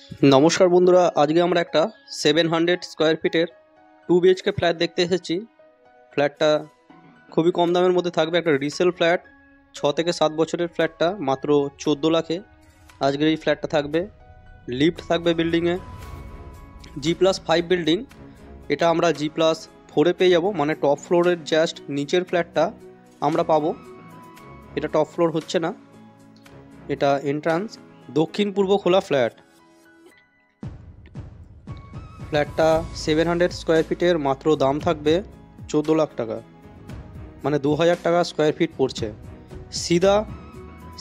নমস্কার বন্ধুরা, আজকে আমরা একটা 700 স্কোয়ার ফিটের 2 BHK ফ্ল্যাট দেখতে এসেছি। ফ্ল্যাটটা খুবই কম দামের মধ্যে থাকবে, একটা রিসেল ফ্ল্যাট। 6 থেকে 7 বছরের ফ্ল্যাটটা মাত্র 14 লাখে আজকের এই ফ্ল্যাটটা থাকবে। লিফট থাকবে বিল্ডিংয়ে, G+5 বিল্ডিং। এটা আমরা G+4-এ পেয়ে যাব, মানে টপ ফ্লোরের জাস্ট নিচের ফ্ল্যাটটা আমরা পাবো। এটা টপ ফ্লোর হচ্ছে না, এটা এন্ট্রান্স। দক্ষিণ পূর্ব খোলা ফ্ল্যাটটা 700 স্কোয়ার ফিটের মাত্র দাম থাকবে 14 লাখ টাকা, মানে 2000 টাকা স্কোয়ার ফিট পড়ছে।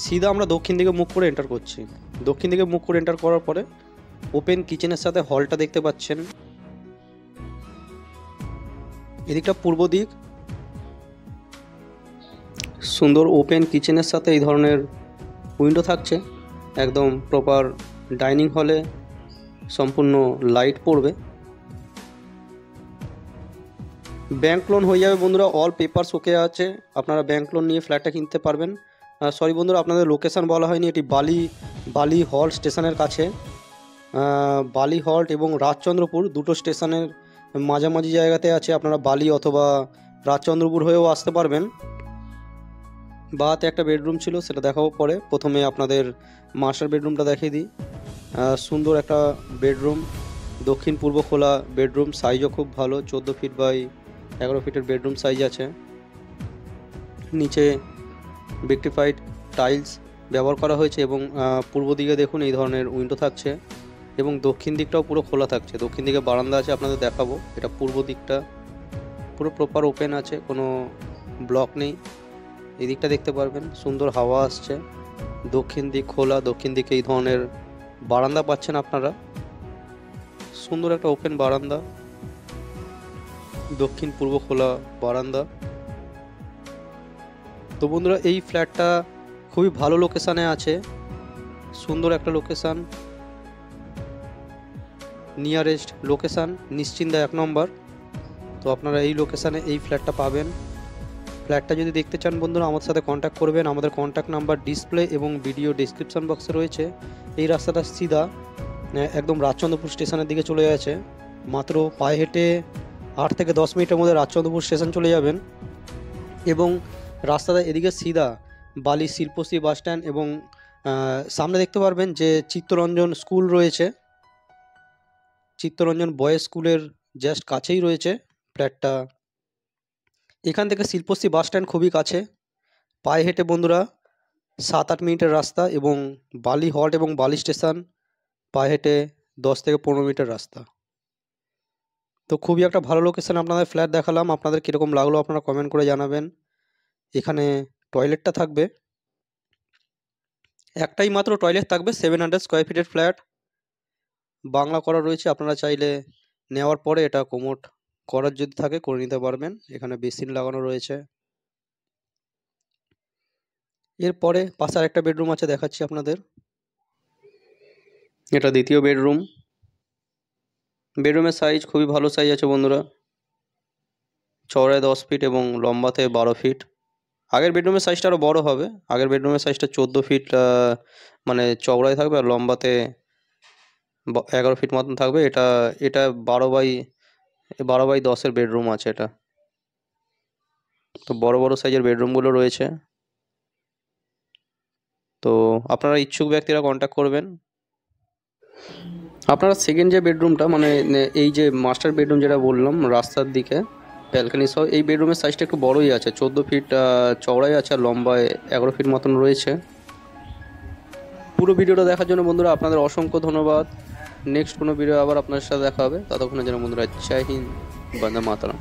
সিধা আমরা দক্ষিণ দিকে মুখ করে এন্টার করছি। দক্ষিণ দিকে মুখ করে এন্টার করার পরে ওপেন কিচেনের সাথে হলটা দেখতে পাচ্ছেন। এদিকটা পূর্ব দিক, সুন্দর ওপেন কিচেনের সাথে এই ধরনের উইন্ডো থাকছে। একদম প্রপার ডাইনিং হলে সম্পূর্ণ লাইট পড়বে। ব্যাংক লোন হয়ে যাবে বন্ধুরা, অল পেপারস ওকে আছে, আপনারা ব্যাংক লোন নিয়ে ফ্ল্যাটটা কিনতে পারবেন। সরি বন্ধুরা, আপনাদের লোকেশান বলা হয়নি, এটি বালি হল্ট স্টেশনের কাছে। বালি হল্ট এবং রাজচন্দ্রপুর দুটো স্টেশনের মাঝামাঝি জায়গাতে আছে। আপনারা বালি অথবা রাজচন্দ্রপুর হয়েও আসতে পারবেন। বাতে একটা বেডরুম ছিল, সেটা দেখাবো পরে। প্রথমে আপনাদের মাস্টার বেডরুমটা দেখিয়ে দিই। সুন্দর একটা বেডরুম, দক্ষিণ পূর্ব খোলা বেডরুম, সাইজও খুব ভালো, 14 ফিট বাই 11 ফিটের বেডরুম সাইজ আছে। নিচে ভিক্টিফাইড টাইলস ব্যবহার করা হয়েছে এবং পূর্ব দিকে দেখুন এই ধরনের উইন্ডো থাকছে এবং দক্ষিণ দিকটাও পুরো খোলা থাকছে। দক্ষিণ দিকে বারান্দা আছে, আপনাদের দেখাবো। এটা পূর্ব দিকটা পুরো প্রপার ওপেন আছে, কোনো ব্লক নেই। এই দিকটা দেখতে পারবেন, সুন্দর হাওয়া আসছে। দক্ষিণ দিক খোলা, দক্ষিণ দিকে এই ধরনের বারান্দা পাচ্ছেন আপনারা। সুন্দর একটা ওপেন বারান্দা, দক্ষিণ পূর্ব খোলা বারান্দা। তো বন্ধুরা, এই ফ্ল্যাটটা খুবই ভালো লোকেশানে আছে, সুন্দর একটা লোকেশান, নিয়ারেস্ট লোকেশান নিশ্চিন্দা 1 নম্বর। তো আপনারা এই লোকেশানে এই ফ্ল্যাটটা পাবেন। ফ্ল্যাটটা যদি দেখতে চান বন্ধুরা, আমাদের সাথে কন্ট্যাক্ট করবেন। আমাদের কন্ট্যাক্ট নাম্বার ডিসপ্লে এবং ভিডিও ডেসক্রিপশন বক্সে রয়েছে। এই রাস্তাটা সিধা একদম রাজচন্দ্রপুর স্টেশনের দিকে চলে যাচ্ছে। মাত্র পায়ে হেঁটে 8 থেকে 10 মিনিটের মধ্যে রাজচন্দ্রপুর স্টেশন চলে যাবেন। এবং রাস্তাটা এদিকে সিধা বালি শিল্পশ্রী বাস স্ট্যান্ড এবং সামনে দেখতে পারবেন যে চিত্তরঞ্জন স্কুল রয়েছে। চিত্তরঞ্জন বয়েজ স্কুলের জাস্ট কাছেই রয়েছে ফ্ল্যাটটা। এখান থেকে শিল্পশ্রী বাস স্ট্যান্ড খুবই কাছে, পায়ে হেঁটে বন্ধুরা 7-8 মিনিটের রাস্তা, এবং বালি হল্ট এবং বালি স্টেশন পায়ে হেঁটে 10 থেকে 15 মিনিটের রাস্তা। তো খুবই একটা ভালো লোকেশন আপনাদের ফ্ল্যাট দেখালাম। আপনাদের কীরকম লাগলো আপনারা কমেন্ট করে জানাবেন। এখানে টয়লেটটা থাকবে, একটাই মাত্র টয়লেট থাকবে। 700 স্কোয়ার ফিটের ফ্ল্যাট, বাংলা করা রয়েছে। আপনারা চাইলে নেওয়ার পরে এটা কোমোড করার যদি থাকে করে নিতে পারবেন। এখানে বেসিন লাগানো রয়েছে। এরপরে পাশে আরেকটা বেডরুম আছে, দেখাচ্ছি আপনাদের। এটা দ্বিতীয় বেডরুম। বেডরুমের সাইজ খুবই ভালো সাইজ আছে বন্ধুরা, চওড়ায় 10 ফিট এবং লম্বাতে 12 ফিট। আগের বেডরুমের সাইজটা আরও বড় হবে। আগের বেডরুমের সাইজটা 14 ফিট মানে চওড়ায় থাকবে, আর লম্বাতে 11 ফিট মতন থাকবে। এটা 12 বাই 10-এর বেডরুম আছে এটা। তো বড় বড় সাইজের বেডরুমগুলো রয়েছে। তো আপনারা ইচ্ছুক ব্যক্তিরা কন্ট্যাক্ট করবেন। আপনারা সেকেন্ড যে বেডরুমটা, মানে এই যে মাস্টার বেডরুম যেটা বললাম রাস্তার দিকে ব্যালকানি সহ, এই বেডরুমের সাইজটা একটু বড়ই আছে, 14 ফিট চওড়াই আছে আর লম্বায় 11 ফিট মতন রয়েছে। পুরো ভিডিওটা দেখার জন্য বন্ধুরা আপনাদের অসংখ্য ধন্যবাদ। নেক্সট কোনো ভিডিও আবার আপনাদের সাথে দেখা হবে। ততক্ষণের জন্য বন্ধুরা জয় হিন্দ, বন্দে মাতরম।